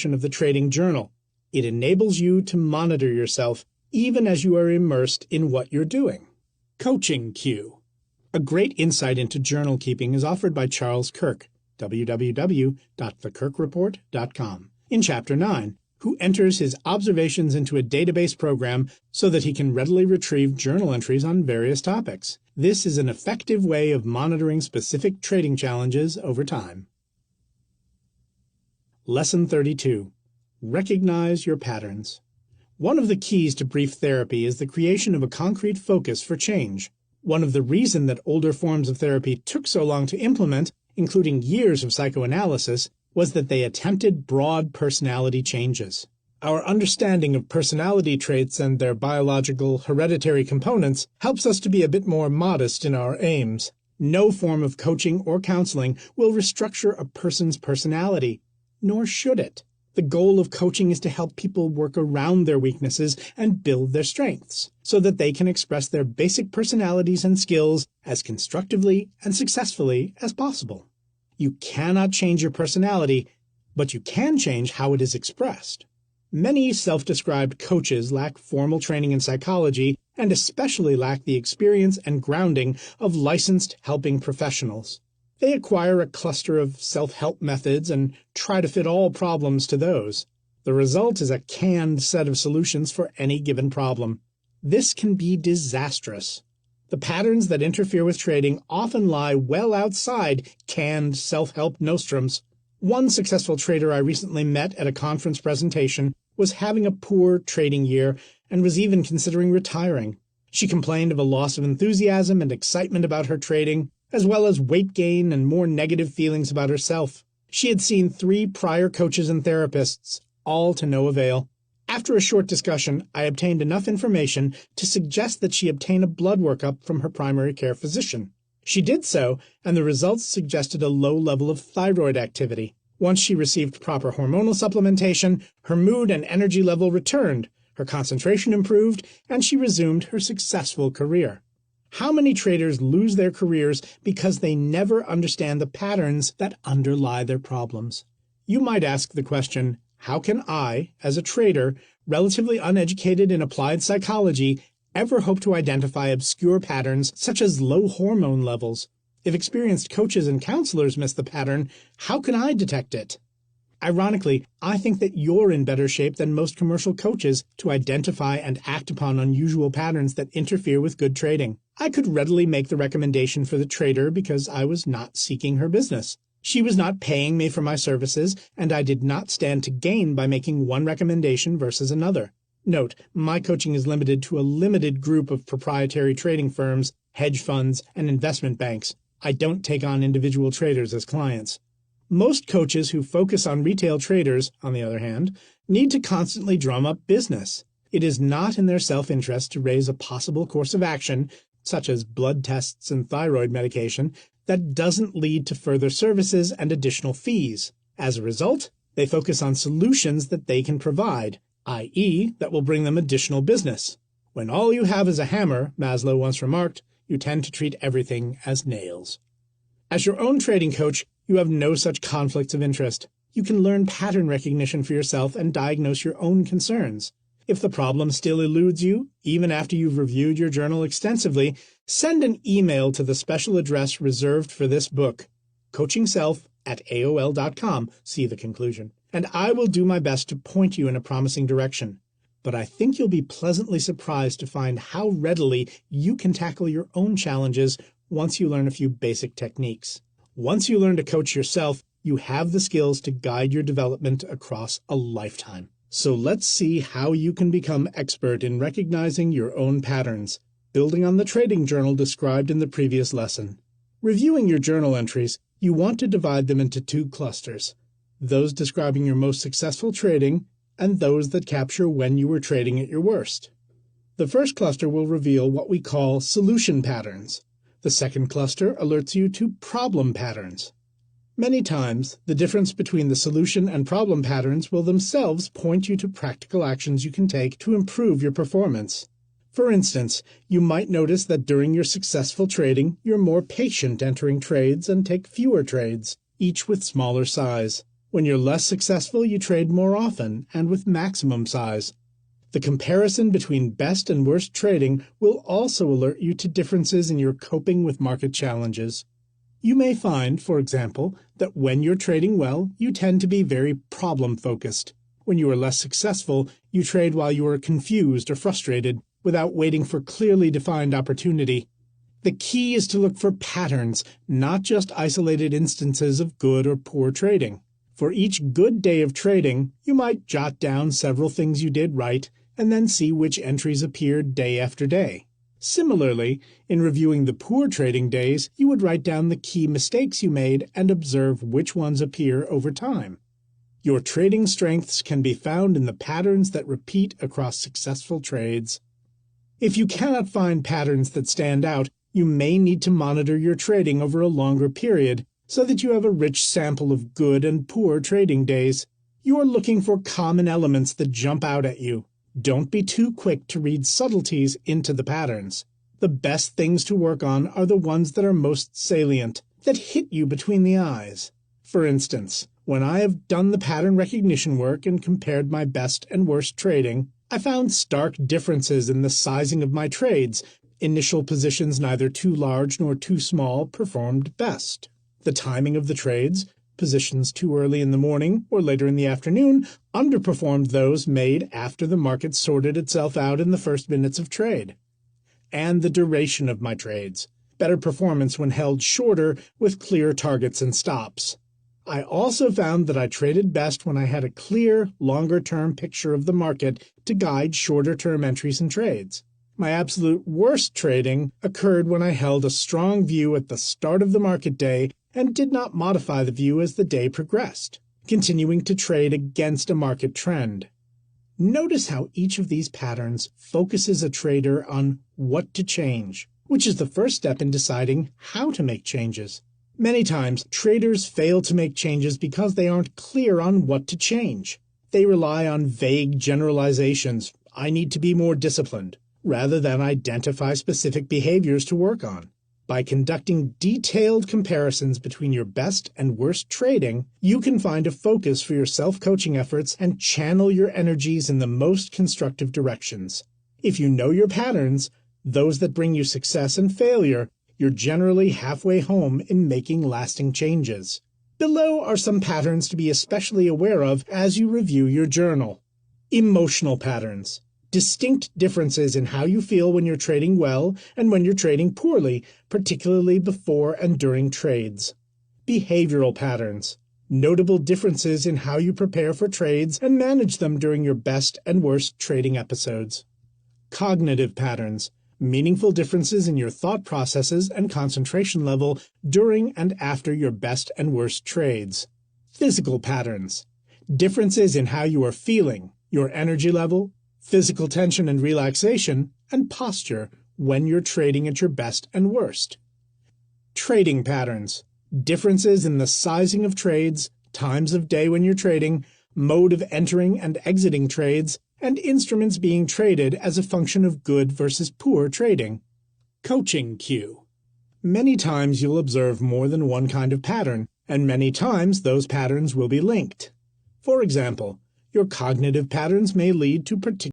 of the trading journal. It enables you to monitor yourself even as you are immersed in what you're doing. Coaching Cue. A great insight into journal keeping is offered by Charles Kirk, www.thekirkreport.com, in Chapter 9, who enters his observations into a database program so that he can readily retrieve journal entries on various topics. This is an effective way of monitoring specific trading challenges over time. Lesson 32. Recognize your patterns. One of the keys to brief therapy is the creation of a concrete focus for change. One of the reasons that older forms of therapy took so long to implement, including years of psychoanalysis, was that they attempted broad personality changes. Our understanding of personality traits and their biological, hereditary components helps us to be a bit more modest in our aims. No form of coaching or counseling will restructure a person's personality, nor should it. The goal of coaching is to help people work around their weaknesses and build their strengths, so that they can express their basic personalities and skills as constructively and successfully as possible. You cannot change your personality, but you can change how it is expressed. Many self-described coaches lack formal training in psychology and especially lack the experience and grounding of licensed helping professionals. They acquire a cluster of self-help methods and try to fit all problems to those. The result is a canned set of solutions for any given problem. This can be disastrous. The patterns that interfere with trading often lie well outside canned self-help nostrums. One successful trader I recently met at a conference presentation was having a poor trading year and was even considering retiring. She complained of a loss of enthusiasm and excitement about her trading, as well as weight gain and more negative feelings about herself. She had seen 3 prior coaches and therapists, all to no avail. After a short discussion, I obtained enough information to suggest that she obtain a blood workup from her primary care physician. She did so, and the results suggested a low level of thyroid activity. Once she received proper hormonal supplementation, her mood and energy level returned, her concentration improved, and she resumed her successful career. How many traders lose their careers because they never understand the patterns that underlie their problems? You might ask the question, how can I, as a trader, relatively uneducated in applied psychology, ever hope to identify obscure patterns such as low hormone levels? If experienced coaches and counselors miss the pattern, how can I detect it? Ironically, I think that you're in better shape than most commercial coaches to identify and act upon unusual patterns that interfere with good trading. I could readily make the recommendation for the trader because I was not seeking her business. She was not paying me for my services, and I did not stand to gain by making one recommendation versus another. Note, my coaching is limited to a limited group of proprietary trading firms, hedge funds, and investment banks. I don't take on individual traders as clients. Most coaches who focus on retail traders, on the other hand, need to constantly drum up business. It is not in their self-interest to raise a possible course of action, such as blood tests and thyroid medication, that doesn't lead to further services and additional fees. As a result, they focus on solutions that they can provide, i.e., that will bring them additional business. When all you have is a hammer, Maslow once remarked, you tend to treat everything as nails. As your own trading coach, you have no such conflicts of interest. You can learn pattern recognition for yourself and diagnose your own concerns. If the problem still eludes you, even after you've reviewed your journal extensively, send an email to the special address reserved for this book, coachingself@aol.com, see the conclusion, and I will do my best to point you in a promising direction. But I think you'll be pleasantly surprised to find how readily you can tackle your own challenges once you learn a few basic techniques. Once you learn to coach yourself, you have the skills to guide your development across a lifetime. So let's see how you can become expert in recognizing your own patterns, building on the trading journal described in the previous lesson. Reviewing your journal entries, you want to divide them into 2 clusters, those describing your most successful trading and those that capture when you were trading at your worst. The first cluster will reveal what we call solution patterns. The second cluster alerts you to problem patterns. Many times, the difference between the solution and problem patterns will themselves point you to practical actions you can take to improve your performance. For instance, you might notice that during your successful trading, you're more patient entering trades and take fewer trades, each with smaller size. When you're less successful, you trade more often and with maximum size. The comparison between best and worst trading will also alert you to differences in your coping with market challenges. You may find, for example, that when you're trading well, you tend to be very problem-focused. When you are less successful, you trade while you are confused or frustrated, without waiting for clearly defined opportunity. The key is to look for patterns, not just isolated instances of good or poor trading. For each good day of trading, you might jot down several things you did right, and then see which entries appeared day after day. Similarly, in reviewing the poor trading days, you would write down the key mistakes you made and observe which ones appear over time. Your trading strengths can be found in the patterns that repeat across successful trades. If you cannot find patterns that stand out, you may need to monitor your trading over a longer period so that you have a rich sample of good and poor trading days. You are looking for common elements that jump out at you. Don't be too quick to read subtleties into the patterns. The best things to work on are the ones that are most salient, that hit you between the eyes. For instance, when I have done the pattern recognition work and compared my best and worst trading, I found stark differences in the sizing of my trades. Initial positions neither too large nor too small performed best. The timing of the trades, positions too early in the morning or later in the afternoon, underperformed those made after the market sorted itself out in the first minutes of trade. And the duration of my trades, better performance when held shorter with clear targets and stops. I also found that I traded best when I had a clear, longer-term picture of the market to guide shorter-term entries and trades. My absolute worst trading occurred when I held a strong view at the start of the market day and did not modify the view as the day progressed, continuing to trade against a market trend. Notice how each of these patterns focuses a trader on what to change, which is the first step in deciding how to make changes. Many times, traders fail to make changes because they aren't clear on what to change. They rely on vague generalizations, "I need to be more disciplined," rather than identify specific behaviors to work on. By conducting detailed comparisons between your best and worst trading, you can find a focus for your self-coaching efforts and channel your energies in the most constructive directions. If you know your patterns, those that bring you success and failure, you're generally halfway home in making lasting changes. Below are some patterns to be especially aware of as you review your journal. Emotional patterns. Distinct differences in how you feel when you're trading well and when you're trading poorly, particularly before and during trades. Behavioral patterns. Notable differences in how you prepare for trades and manage them during your best and worst trading episodes. Cognitive patterns. Meaningful differences in your thought processes and concentration level during and after your best and worst trades. Physical patterns. Differences in how you are feeling, your energy level, physical tension and relaxation, and posture when you're trading at your best and worst. Trading patterns. Differences in the sizing of trades, times of day when you're trading, mode of entering and exiting trades, and instruments being traded as a function of good versus poor trading. Coaching cue. Many times you'll observe more than one kind of pattern, and many times those patterns will be linked. For example, your cognitive patterns may lead to particular